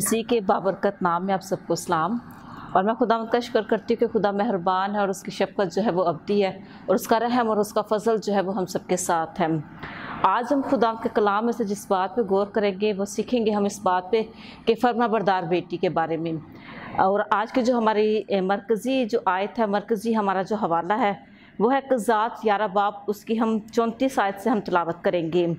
मसीह के बाबरकत नाम में आप सबको सलाम। और मैं खुदा का शुक्र करती हूँ कि खुदा मेहरबान है और उसकी शफ़क़त जो है वो अबदी है और उसका रहम और उसका फ़ज़ल जो है वो हम सबके साथ है। आज हम खुदा के कलाम में से जिस बात पे गौर करेंगे वो सीखेंगे हम इस बात पे कि फरमाबरदार बेटी के बारे में। और आज की जो हमारी मरकज़ी जो आयत है, मरकज़ी हमारा जो हवाला है वो है क़ज़ात 11 बाब, उसकी हम 34 आयत से हम तिलावत करेंगे।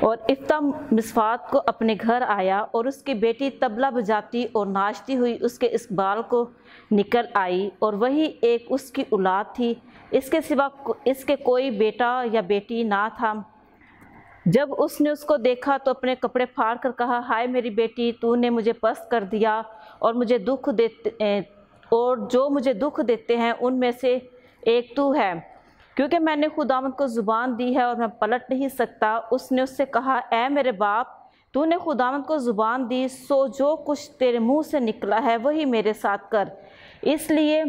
और इफ्ता मिसवात को अपने घर आया और उसकी बेटी तबला बजाती और नाचती हुई उसके इस्बाल को निकल आई, और वही एक उसकी औलाद थी, इसके सिवा इसके कोई बेटा या बेटी ना था। जब उसने उसको देखा तो अपने कपड़े फाड़ कर कहा, हाय मेरी बेटी, तूने मुझे पस्त कर दिया और मुझे दुख देते और जो मुझे दुख देते हैं उनमें से एक तू है, क्योंकि मैंने खुदावंद को ज़ुबान दी है और मैं पलट नहीं सकता। उसने उससे कहा, ए मेरे बाप, तूने खुदावंद को ज़ुबान दी, सो जो कुछ तेरे मुंह से निकला है वही मेरे साथ कर, इसलिए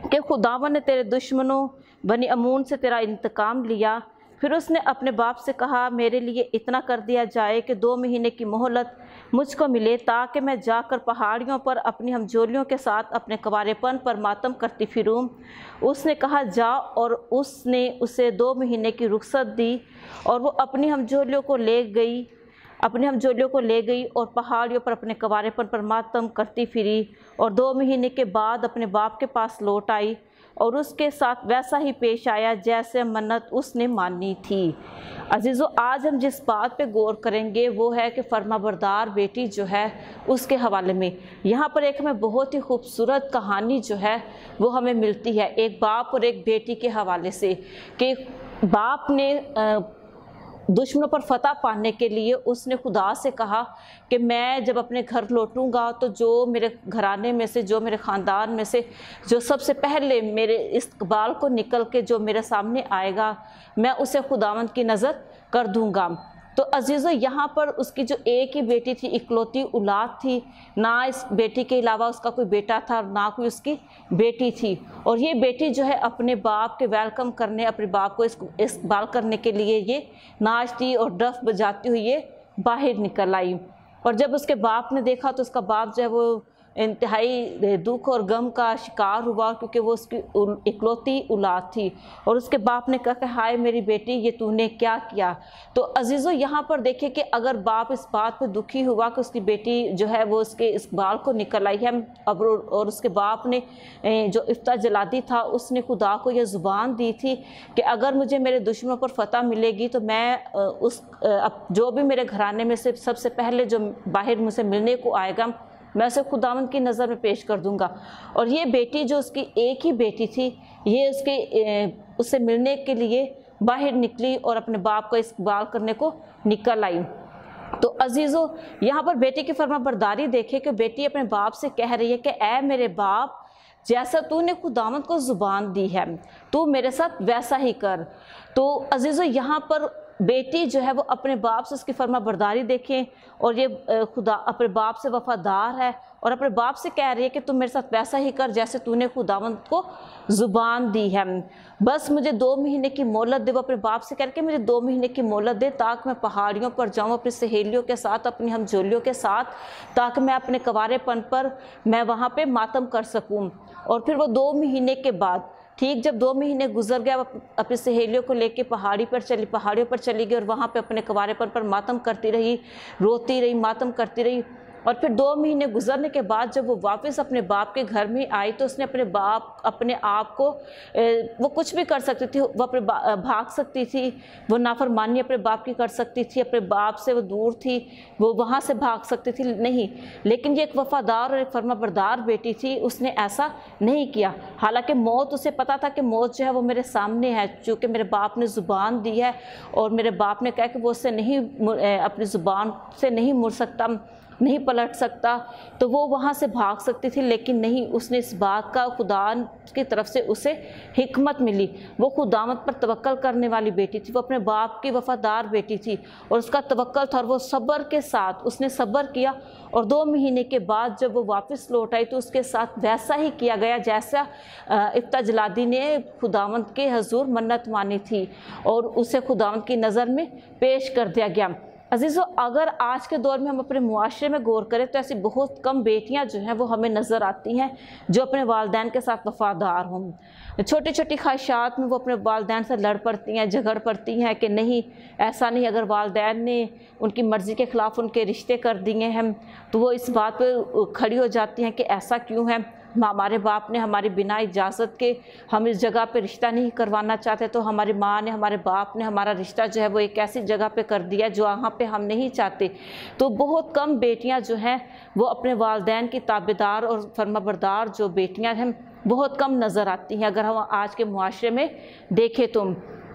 कि खुदावंद ने तेरे दुश्मनों बनी अमून से तेरा इंतकाम लिया। फिर उसने अपने बाप से कहा, मेरे लिए इतना कर दिया जाए कि 2 महीने की मोहलत मुझको मिले, ताकि मैं जाकर पहाड़ियों पर अपनी हमजोलियों के साथ अपने कवारेपन पर मातम करती फिरूं। उसने कहा, जा, और उसने उसे 2 महीने की रुखसत दी और वो अपनी हमजोलियों को ले गई और पहाड़ियों पर अपने कवारेपन पर मातम करती फिरी, और 2 महीने के बाद अपने बाप के पास लौट आई और उसके साथ वैसा ही पेश आया जैसे मन्नत उसने मानी थी। अजीज़ों, आज हम जिस बात पे गौर करेंगे वो है कि फरमाबरदार बेटी जो है उसके हवाले में यहाँ पर एक हमें बहुत ही खूबसूरत कहानी जो है वो हमें मिलती है, एक बाप और एक बेटी के हवाले से, कि बाप ने दुश्मनों पर फतह पाने के लिए उसने खुदा से कहा कि मैं जब अपने घर लौटूंगा तो जो मेरे घराने में से, जो मेरे ख़ानदान में से जो सबसे पहले मेरे इस्तकबाल को निकल के जो मेरे सामने आएगा, मैं उसे खुदावंद की नज़र कर दूंगा। तो अजीज़ों, यहाँ पर उसकी जो एक ही बेटी थी, इकलौती औलाद थी, ना इस बेटी के अलावा उसका कोई बेटा था ना कोई उसकी बेटी थी, और ये बेटी जो है अपने बाप के वेलकम करने, अपने बाप को इस्तकबाल करने के लिए ये नाचती और डफ बजाती हुई ये बाहर निकल आई। और जब उसके बाप ने देखा तो उसका बाप जो है वो इंतहाई दुख और गम का शिकार हुआ, क्योंकि वो उसकी इकलौती औलाद थी। और उसके बाप ने कहा कि हाय मेरी बेटी, ये तूने क्या किया। तो अजीज़ों, यहाँ पर देखिए कि अगर बाप इस बात पे दुखी हुआ कि उसकी बेटी जो है वो उसके इस्बाल को निकल आई है, और उसके बाप ने जो इफ्ता जलादी था उसने खुदा को यह ज़ुबान दी थी कि अगर मुझे मेरे दुश्मनों पर फतह मिलेगी तो मैं जो भी मेरे घराने में से सबसे पहले जो बाहर मुझसे मिलने को आएगा मैं उसे खुदावंद की नज़र में पेश कर दूंगा। और ये बेटी जो उसकी एक ही बेटी थी, ये उससे मिलने के लिए बाहर निकली और अपने बाप को इस्तकबाल करने को निकल आई। तो अजीज़ों, यहाँ पर बेटी की फरमाबरदारी देखे कि बेटी अपने बाप से कह रही है कि ए मेरे बाप, जैसा तूने खुदावंद को ज़ुबान दी है तू मेरे साथ वैसा ही कर। तो अजीज़ों, यहाँ पर बेटी जो है वो अपने बाप से उसकी फरमाबरदारी देखें, और ये खुदा अपने बाप से वफादार है और अपने बाप से कह रही है कि तुम मेरे साथ वैसा ही कर जैसे तूने खुदावंद को ज़ुबान दी है। बस मुझे 2 महीने की मोहलत दे। वो अपने बाप से कह के मुझे 2 महीने की मोहलत दे, ताकि मैं पहाड़ियों पर जाऊँ अपनी सहेलियों के साथ, अपनी हमजोलियों के साथ, ताकि मैं अपने कवारेपन पर मैं वहाँ पर मातम कर सकूँ। और फिर वो 2 महीने के बाद, ठीक जब 2 महीने गुजर गया, अपनी सहेलियों को लेके पहाड़ियों पर चली गई और वहाँ पे अपने कवारेपन पर मातम करती रही, रोती रही, मातम करती रही। और फिर 2 महीने गुजरने के बाद जब वो वापस अपने बाप के घर में आई तो उसने अपने आप को वो कुछ भी कर सकती थी, वो अपने भाग सकती थी, वो नाफरमानी अपने बाप की कर सकती थी, अपने बाप से वो दूर थी, वो वहाँ से भाग सकती थी, नहीं। लेकिन ये एक वफादार और एक फरमाबरदार बेटी थी, उसने ऐसा नहीं किया। हालांकि मौत, उसे पता था कि मौत जो है वो मेरे सामने है, चूँकि मेरे बाप ने ज़ुबान दी है और मेरे बाप ने कहा कि वो उससे नहीं, अपनी ज़ुबान से नहीं मुड़ सकता, नहीं पलट सकता, तो वो वहाँ से भाग सकती थी। लेकिन नहीं, उसने इस बात का खुदा की तरफ से उसे हिकमत मिली। वो खुदावंद पर तवक्कल करने वाली बेटी थी, वो अपने बाप की वफादार बेटी थी और उसका तवक्कल था और वो सब्र के साथ उसने सब्र किया। और 2 महीने के बाद जब वो वापस लौट आई तो उसके साथ वैसा ही किया गया जैसा इफ्ता जलादी ने खुदावंद के हजूर मन्नत मानी थी और उसे खुदावंद की नज़र में पेश कर दिया गया। अजीज़ों, अगर आज के दौर में हम अपने मुआशरे में गौर करें तो ऐसी बहुत कम बेटियां जो हैं वो हमें नज़र आती हैं जो अपने वालिदैन के साथ वफ़ादार हों। छोटी छोटी ख्वाहिशात में वो अपने वालिदैन से लड़ पड़ती हैं, झगड़ पड़ती हैं कि नहीं, ऐसा नहीं, अगर वालिदैन ने उनकी मर्ज़ी के ख़िलाफ़ उनके रिश्ते कर दिए हैं तो वो इस बात पर खड़ी हो जाती हैं कि ऐसा क्यों है, हमारे बाप ने हमारी बिना इजाज़त के हम इस जगह पे रिश्ता नहीं करवाना चाहते, तो हमारी माँ ने, हमारे बाप ने हमारा रिश्ता जो है वो एक ऐसी जगह पे कर दिया जो वहाँ पे हम नहीं चाहते। तो बहुत कम बेटियाँ जो हैं वो अपने वालिदैन की ताबेदार और फर्माबरदार जो बेटियाँ हैं बहुत कम नज़र आती हैं अगर हम आज के मुआशरे में देखें तो।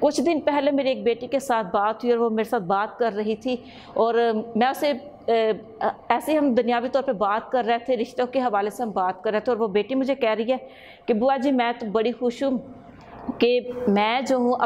कुछ दिन पहले मेरी एक बेटी के साथ बात हुई और वो मेरे साथ बात कर रही थी और मैं उसे ऐसे हम दुनियावी तौर पे बात कर रहे थे, रिश्तों के हवाले से हम बात कर रहे थे और वो बेटी मुझे कह रही है कि बुआ जी मैं तो बड़ी खुश हूँ कि मैं जो हूँ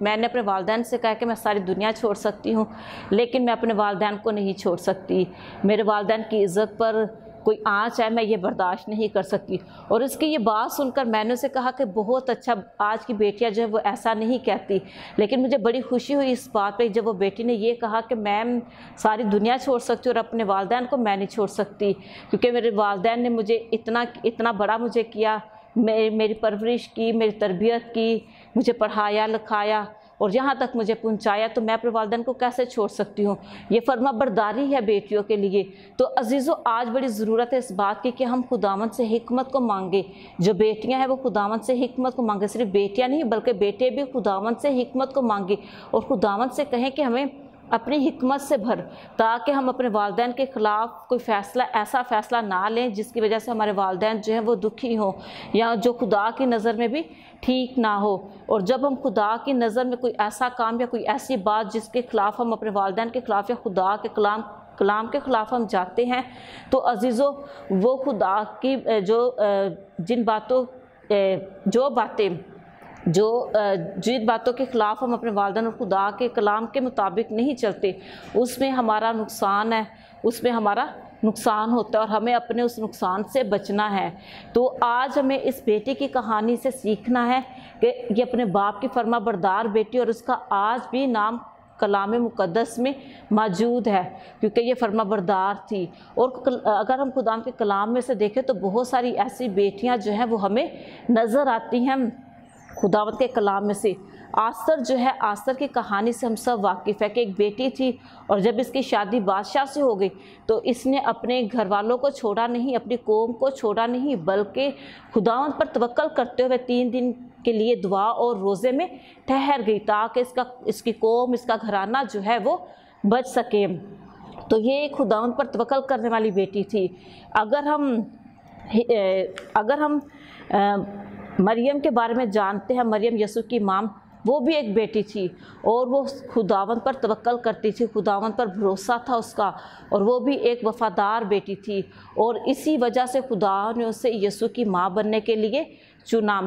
मैंने अपने वालिदैन से कहा कि मैं सारी दुनिया छोड़ सकती हूँ, लेकिन मैं अपने वालिदैन को नहीं छोड़ सकती। मेरे वालिदैन की इज़्ज़त पर कोई आँच है, मैं ये बर्दाश्त नहीं कर सकती। और इसकी ये बात सुनकर मैंने उसे कहा कि बहुत अच्छा, आज की बेटियां जो है वो ऐसा नहीं कहती। लेकिन मुझे बड़ी खुशी हुई इस बात पे जब वो बेटी ने ये कहा कि मैं सारी दुनिया छोड़ सकती हूँ और अपने वालिदैन को मैं नहीं छोड़ सकती, क्योंकि मेरे वालिदैन ने मुझे इतना बड़ा मुझे किया, मेरी परवरिश की, मेरी तरबियत की, मुझे पढ़ाया लिखाया और यहाँ तक मुझे पहुँचाया, तो मैं अपने वालिदैन को कैसे छोड़ सकती हूँ। ये फर्माबरदारी है बेटियों के लिए। तो अजीज़ों, आज बड़ी ज़रूरत है इस बात की कि हम खुदावंद से हिकमत को मांगे। जो बेटियाँ हैं वो खुदावंद से हिकमत को मांगे, सिर्फ बेटियाँ नहीं बल्कि बेटे भी खुदावंद से हिकमत को मांगे और खुदावंद से कहें कि हमें अपनी हिकमत से भर, ताकि हम अपने वालिदैन के ख़िलाफ़ कोई ऐसा फ़ैसला ना लें जिसकी वजह से हमारे वालिदैन जो हैं वो दुखी हों या जो खुदा की नज़र में भी ठीक ना हो। और जब हम खुदा की नज़र में कोई ऐसा काम या कोई ऐसी बात जिसके ख़िलाफ़ हम अपने वालिदैन के ख़िलाफ़ या खुदा के कलाम के ख़िलाफ़ हम जाते हैं, तो अजीज़ों वो खुदा की जिन बातों के ख़िलाफ़ हम अपने वालिदैन और खुदा के कलाम के मुताबिक नहीं चलते, उसमें हमारा नुकसान है, उसमें हमारा नुकसान होता है और हमें अपने उस नुकसान से बचना है। तो आज हमें इस बेटी की कहानी से सीखना है कि ये अपने बाप की फर्माबरदार बेटी और उसका आज भी नाम कलाम मुक़द्दस में मौजूद है क्योंकि ये फर्माबरदार थी। और अगर हम खुदा के कलाम में से देखें तो बहुत सारी ऐसी बेटियां जो हैं वो हमें नज़र आती हैं खुदावत के कलाम में से। आसर जो है, आसर की कहानी से हम सब वाकिफ़ है कि एक बेटी थी और जब इसकी शादी बादशाह से हो गई तो इसने अपने घर वालों को छोड़ा नहीं, अपनी कौम को छोड़ा नहीं, बल्कि खुदावत पर तवक्कल करते हुए 3 दिन के लिए दुआ और रोज़े में ठहर गई ताकि इसकी कौम, इसका घराना जो है वो बच सके। तो ये खुदावत पर तवक्कल करने वाली बेटी थी। अगर हम मरियम के बारे में जानते हैं, मरियम यसू की माँ, वो भी एक बेटी थी और वो खुदावंद पर तवक्कल करती थी, खुदावंद पर भरोसा था उसका और वो भी एक वफ़ादार बेटी थी और इसी वजह से खुदा ने उसे यसू की माँ बनने के लिए चुना।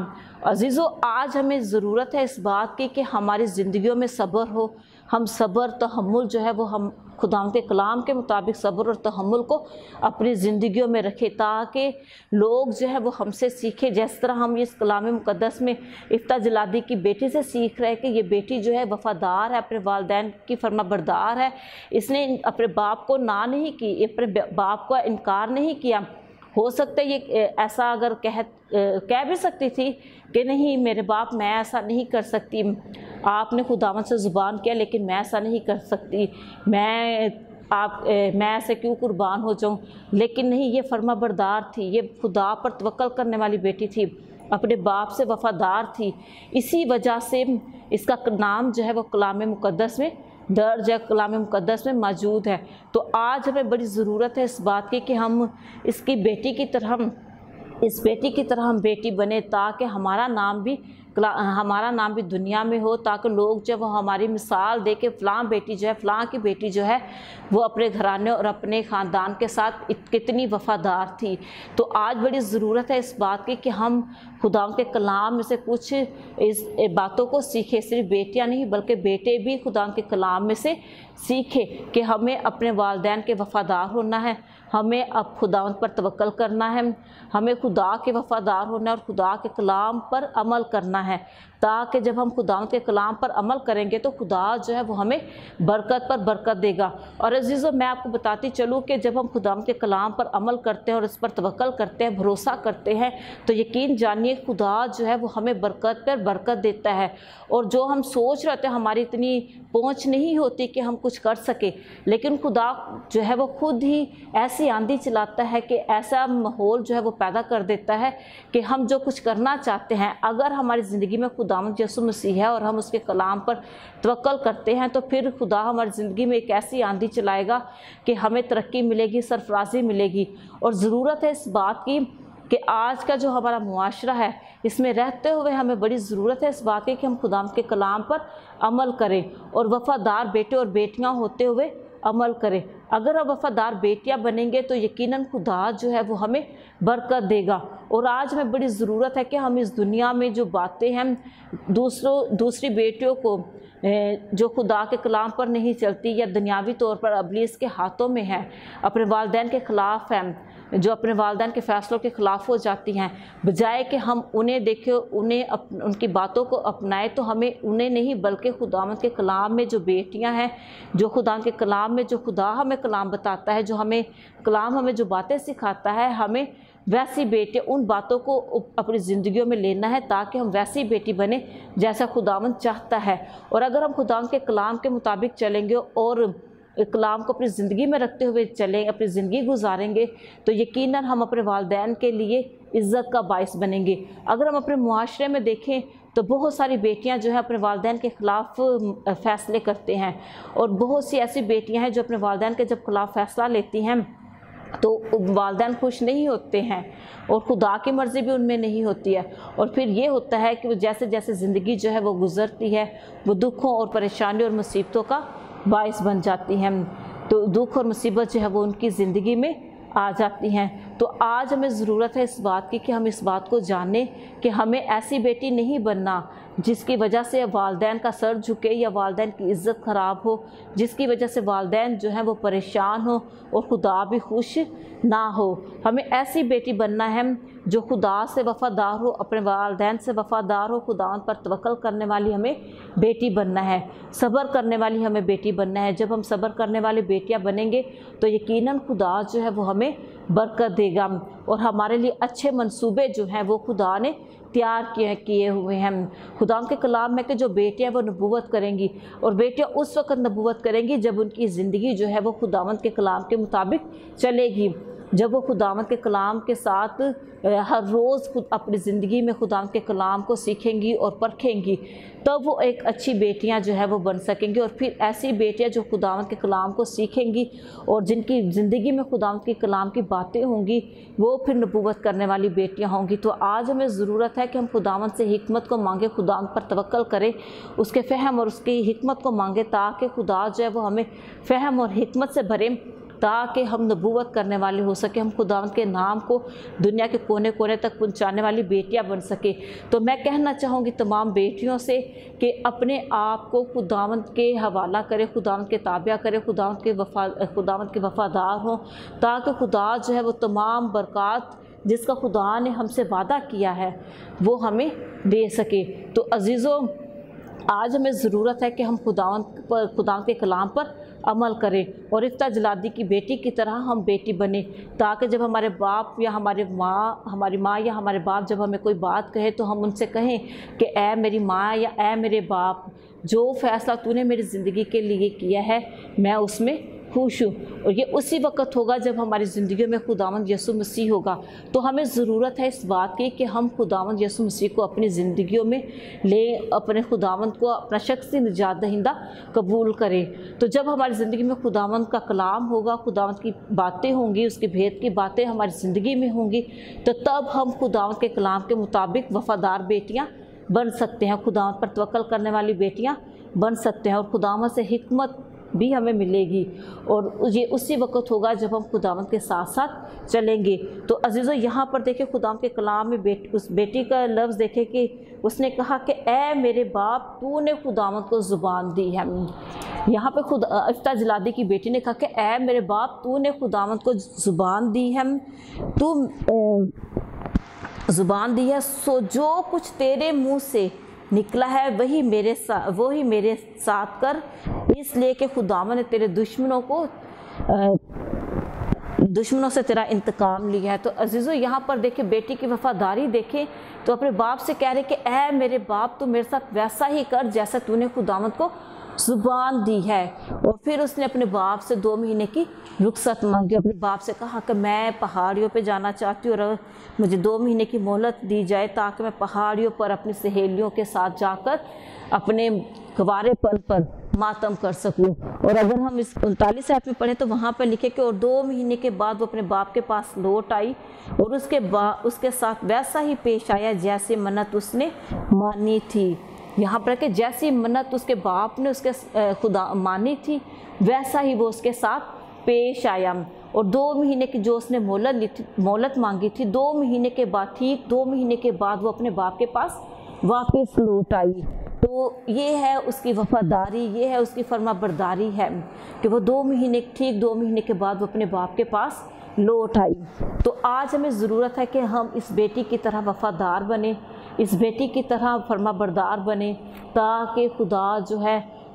अजीज़ों, आज हमें ज़रूरत है इस बात की कि हमारी ज़िंदगियों में सब्र हो, हम सब्र तहम्मुल जो है वो हम खुदा के कलाम के मुताबिक सब्र और तहम्मुल को अपनी ज़िंदगियों में रखें ताकि लोग जो है वो हमसे सीखें। जिस तरह हम इस कलाम मुक़द्दस में इफ्ता जलादी की बेटी से सीख रहे हैं कि ये बेटी जो है वफ़ादार है, अपने वालिदैन की फर्माबरदार है, इसने अपने बाप को ना नहीं की, अपने बाप का इनकार नहीं किया। हो सकता है ये ऐसा अगर कह भी सकती थी कि नहीं मेरे बाप, मैं ऐसा नहीं कर सकती, आपने खुदावंद से ज़ुबान किया लेकिन मैं ऐसा नहीं कर सकती, मैं ऐसे क्यों कुर्बान हो जाऊं। लेकिन नहीं, ये फर्माबरदार थी, ये खुदा पर तवक्कल करने वाली बेटी थी, अपने बाप से वफ़ादार थी। इसी वजह से इसका नाम जो है वो कलाम मुक़द्दस में दर्ज है, कलाम मुक़द्दस में मौजूद है। तो आज हमें बड़ी ज़रूरत है इस बात की कि हम इस बेटी की तरह हम बेटी बने ताकि हमारा नाम भी दुनिया में हो, ताकि लोग जब वो हमारी मिसाल दे के फ़लाँ की बेटी जो है वो अपने घराने और अपने ख़ानदान के साथ कितनी वफ़ादार थी। तो आज बड़ी ज़रूरत है इस बात की कि हम खुदा के कलाम में से कुछ इस बातों को सीखें। सिर्फ बेटियां नहीं बल्कि बेटे भी खुदा के कलाम में से सीखें कि हमें अपने वालिदैन के वफ़ादार होना है, हमें अब खुदावंद पर तवक्कल करना है, हमें खुदा के वफ़ादार होना है और खुदा के कलाम पर अमल करना है ताकि जब हम खुदावंद के कलाम पर अमल करेंगे तो खुदा जो है वो हमें बरकत पर बरकत देगा। और अजीज़ों, मैं आपको बताती चलूँ कि जब हम खुदावंद के कलाम पर अमल करते हैं और इस पर तवक्कल करते हैं, भरोसा करते हैं, तो यकीन जानिए खुदा जो है वो हमें बरकत पर बरकत देता है। और जो हम सोच रहे थे हमारी इतनी पहुंच नहीं होती कि हम कुछ कर सके, लेकिन खुदा जो है वो खुद ही ऐसी आंधी चलाता है कि ऐसा माहौल जो है वो पैदा कर देता है कि हम जो कुछ करना चाहते हैं, अगर हमारी ज़िंदगी में खुदावंद यीशु मसीह है और हम उसके कलाम पर तवक्कल करते हैं, तो फिर खुदा हमारी ज़िंदगी में एक ऐसी आंधी चलाएगा कि हमें तरक्की मिलेगी, सरफराजी मिलेगी। और ज़रूरत है इस बात की कि आज का जो हमारा मुआशरा है, इसमें रहते हुए हमें बड़ी ज़रूरत है इस बात की कि हम खुदा के कलाम पर अमल करें और वफ़ादार बेटे और बेटियां होते हुए अमल करें। अगर हम वफ़ादार बेटियां बनेंगे तो यकीनन खुदा जो है वो हमें बरकत देगा। और आज में बड़ी ज़रूरत है कि हम इस दुनिया में जो बातें हैं दूसरी बेटियों को जो खुदा के कलाम पर नहीं चलती या दुनियावी तौर पर इब्लीस के हाथों में है, अपने वालिदैन के ख़िलाफ़ हैं, जो अपने वालिदैन के फ़ैसलों के ख़िलाफ़ हो जाती हैं, बजाय कि हम उन्हें देखें, उनकी बातों को अपनाएं, तो हमें उन्हें नहीं बल्कि खुदावंद के कलाम में जो बेटियां हैं, जो खुदा के कलाम में जो खुदा हमें कलाम बताता है, जो हमें कलाम हमें जो बातें सिखाता है, हमें वैसी बेटी उन बातों को अपनी ज़िंदगियों में लेना है ताकि हम वैसी बेटी बने जैसा खुदावंद चाहता है। और अगर हम खुदावंद के कलाम के मुताबिक चलेंगे और कलाम को अपनी ज़िंदगी में रखते हुए चलें, अपनी ज़िंदगी गुजारेंगे, तो यकीनन हम अपने वालिदैन के लिए इज़्ज़त का बाइस बनेंगे। अगर हम अपने मुआशरे में देखें तो बहुत सारी बेटियां जो है अपने वालिदैन के ख़िलाफ़ फ़ैसले करते हैं, और बहुत सी ऐसी बेटियां हैं जो अपने वालिदैन के जब ख़िलाफ़ फ़ैसला लेती हैं तो वालिदैन खुश नहीं होते हैं और खुदा की मर्ज़ी भी उनमें नहीं होती है। और फिर ये होता है कि वो जैसे जैसे ज़िंदगी जो है वो गुज़रती है, वो दुखों और परेशानियों और मुसीबतों का बाइस बन जाती हैं। तो दुख और मुसीबत जो है वो उनकी ज़िंदगी में आ जाती हैं। तो आज हमें ज़रूरत है इस बात की कि हम इस बात को जानें कि हमें ऐसी बेटी नहीं बनना जिसकी वजह से वालिदैन का सर झुके या वालिदैन की इज़्ज़त ख़राब हो, जिसकी वजह से वालिदैन जो है वो परेशान हो और खुदा भी खुश ना हो। हमें ऐसी बेटी बनना है जो खुदा से वफ़ादार हो, अपने वालिदैन से वफ़ादार हो, खुदा पर तवक्कल करने वाली हमें बेटी बनना है, सब्र करने वाली हमें बेटी बनना है। जब हम सब्र करने वाली बेटियां बनेंगे तो यकीनन खुदा जो है वो हमें बरकत देगा और हमारे लिए अच्छे मंसूबे जो हैं वो खुदा ने तैयार किए हुए हैं। खुदा के कलाम में कि जो बेटियां वो नबूवत करेंगी, और बेटियां उस वक़्त नबूवत करेंगी जब उनकी ज़िंदगी जो है वो खुदावंद के कलाम के मुताबिक चलेगी, जब वो खुदावंद के कलाम के साथ हर रोज़ खुद अपनी ज़िंदगी में खुदावंद के कलाम को सीखेंगी और परखेंगी, तब वो एक अच्छी बेटियां जो है वो बन सकेंगी। और फिर ऐसी बेटियां जो खुदावंद के कलाम को सीखेंगी और जिनकी ज़िंदगी में खुदावंद के कलाम की बातें होंगी, वो फिर नबूवत करने वाली बेटियां होंगी। तो आज हमें ज़रूरत है कि हम खुदावंद से हिकमत को मांगे, खुदावंद पर तवक्कल करें, उसके फ़हम और उसकी हिकमत को मांगे, ताकि खुदा जो है वो हमें फ़हम और हिकमत से भरे, ताकि हम नबूवत करने वाले हो सके, हम खुदावंद के नाम को दुनिया के कोने कोने तक पहुंचाने वाली बेटियां बन सके। तो मैं कहना चाहूँगी तमाम बेटियों से कि अपने आप को खुदावंद के हवाला करें, खुदावंद के ताबिया करें, खुदावंद के वफ़ादार हों, ताकि खुदा जो है वो तमाम बरक़ात जिसका खुदा ने हमसे वादा किया है वो हमें दे सके। तो अज़ीज़ों, आज हमें ज़रूरत है कि हम खुदावंद के कलाम पर अमल करें और इफ्ता जलादी की बेटी की तरह हम बेटी बने, ताकि जब हमारे बाप या हमारी माँ या हमारे बाप जब हमें कोई बात कहे तो हम उनसे कहें कि ऐ मेरी माँ या ऐ मेरे बाप, जो फ़ैसला तूने मेरी ज़िंदगी के लिए किया है मैं उसमें खुश हूँ। और ये उसी वक्त होगा जब हमारी ज़िंदगी में खुदावंद यीशु मसीह होगा। तो हमें ज़रूरत है इस बात की कि हम खुदावंद यीशु मसीह को अपनी ज़िंदगियों में लें, अपने खुदावंद को अपना शख्सी निजात दहिंदा कबूल करें। तो जब हमारी ज़िंदगी में खुदावंद का कलाम होगा, खुदावंद की बातें होंगी, उसके भेद की बातें हमारी ज़िंदगी में होंगी, तो तब हम खुदावंद के कलाम के मुताबिक वफ़ादार बेटियाँ बन सकते हैं, खुदावंद पर तवक्कल करने वाली बेटियाँ बन सकते हैं, और खुदावंद से हिकमत भी हमें मिलेगी। और ये उसी वक्त होगा जब हम खुदावंद के साथ साथ चलेंगे। तो अजीज़ों, यहाँ पर देखें खुदावंद के कलाम में उस बेटी का लफ्ज़ देखें कि उसने कहा कि ऐ मेरे बाप, तूने खुदावंद को ज़ुबान दी है। यहाँ पे खुद इफ्ता जलादी की बेटी ने कहा कि ऐ मेरे बाप, तूने खुदावंद को ज़ुबान दी है, तू ज़ुबान दी है, सो जो कुछ तेरे मुँह से निकला है वही मेरे साथ कर, इसलिए कि खुदावन ने तेरे दुश्मनों से तेरा इंतकाम लिया है। तो अजीज़ो यहाँ पर देखिए बेटी की वफादारी देखें तो अपने बाप से कह रहे कि ऐ मेरे बाप तू मेरे साथ वैसा ही कर जैसा तूने खुदावंद को जुबान दी है। और फिर उसने अपने बाप से 2 महीने की रुखसत मांगी। अपने बाप से कहा कि मैं पहाड़ियों पे जाना चाहती हूँ और मुझे 2 महीने की मोहलत दी जाए ताकि मैं पहाड़ियों पर अपनी सहेलियों के साथ जाकर अपने गवारेपन पर मातम कर सकूं। और अगर हम इस 39 आयत में पढ़ें तो वहाँ पर लिखे कि और 2 महीने के बाद वो अपने बाप के पास लौट आई और उसके साथ वैसा ही पेश आया जैसे मन्नत उसने मानी थी। यहाँ पर कि जैसी मन्नत उसके बाप ने उसके खुदा मानी थी वैसा ही वो उसके साथ पेश आया। और 2 महीने की जो उसने मोहलत मांगी थी, 2 महीने के बाद, ठीक 2 महीने के बाद वो अपने बाप के पास वापस लौट आई। तो ये है उसकी वफादारी, ये है उसकी फर्माबरदारी है कि वो 2 महीने के बाद वो अपने बाप के पास लौट आई। तो आज हमें ज़रूरत है कि हम इस बेटी की तरह वफादार बने, इस बेटी की तरह फर्माबरदार बने, ताकि खुदा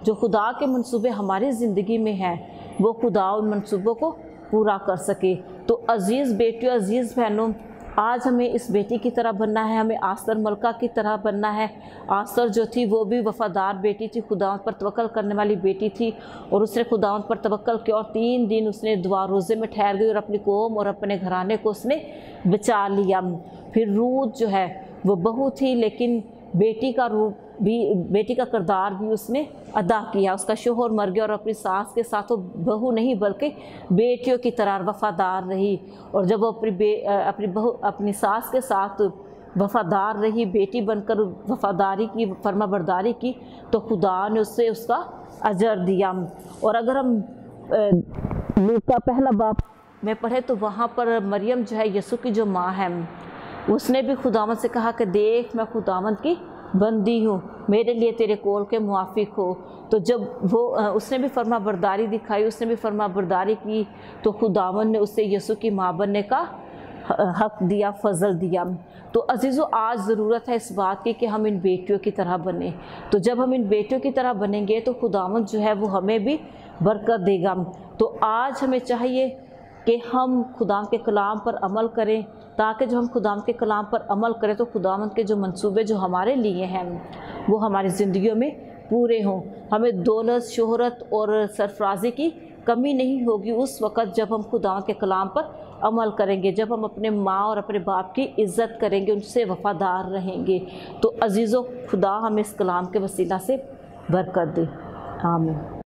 जो खुदा के मंसूबे हमारी ज़िंदगी में हैं वो खुदा उन मंसूबों को पूरा कर सके। तो अज़ीज़ बेटियों, अज़ीज़ बहनों, आज हमें इस बेटी की तरह बनना है, हमें आसर मलका की तरह बनना है। आसर जो थी वो भी वफ़ादार बेटी थी, खुदावंद पर तवक्कल करने वाली बेटी थी और उसने खुदावंद पर तवक्कल किया और 3 दिन उसने दुआ रोज़े में ठहर गई और अपनी कौम और अपने घराने को उसने बचा लिया। फिर रूत जो है वो बहू थी, लेकिन बेटी का किरदार भी उसने अदा किया। उसका शोहर मर गया और अपनी सास के साथ वो बहू नहीं बल्कि बेटियों की तरह वफ़ादार रही। और जब वो अपनी सास के साथ वफ़ादार रही, बेटी बनकर वफ़ादारी की, फर्माबरदारी की, तो खुदा ने उससे उसका अजर दिया। और अगर हम लूका पहला बाब में पढ़े तो वहाँ पर मरियम जो है यीशु की जो माँ है, उसने भी खुदावंद से कहा कि देख मैं खुदावंद की बंदी हूँ, मेरे लिए तेरे कौल के मुआफिक हो। तो जब उसने भी फर्माबरदारी दिखाई, उसने भी फर्माबरदारी की, तो खुदावंद ने उससे यीशु की माँ बनने का हक दिया, फजल दिया। तो अजीज़ों, आज ज़रूरत है इस बात की कि हम इन बेटियों की तरह बने। तो जब हम इन बेटियों की तरह बनेंगे तो खुदावंद जो है वो हमें भी बरकत देगा। तो आज हमें चाहिए कि हम खुदा के कलाम पर अमल करें, ताकि जब हम खुदा के कलाम पर अमल करें तो खुदावंद के जो मंसूबे जो हमारे लिए हैं वो हमारी ज़िंदगियों में पूरे हों। हमें दौलत, शोहरत और सरफराजी की कमी नहीं होगी उस वक़्त जब हम खुदा के कलाम पर अमल करेंगे, जब हम अपने माँ और अपने बाप की इज़्ज़त करेंगे, उनसे वफ़ादार रहेंगे। तो अजीज़ों, खुदा हमें इस कलाम के वसीला से बरकत दे। आमीन।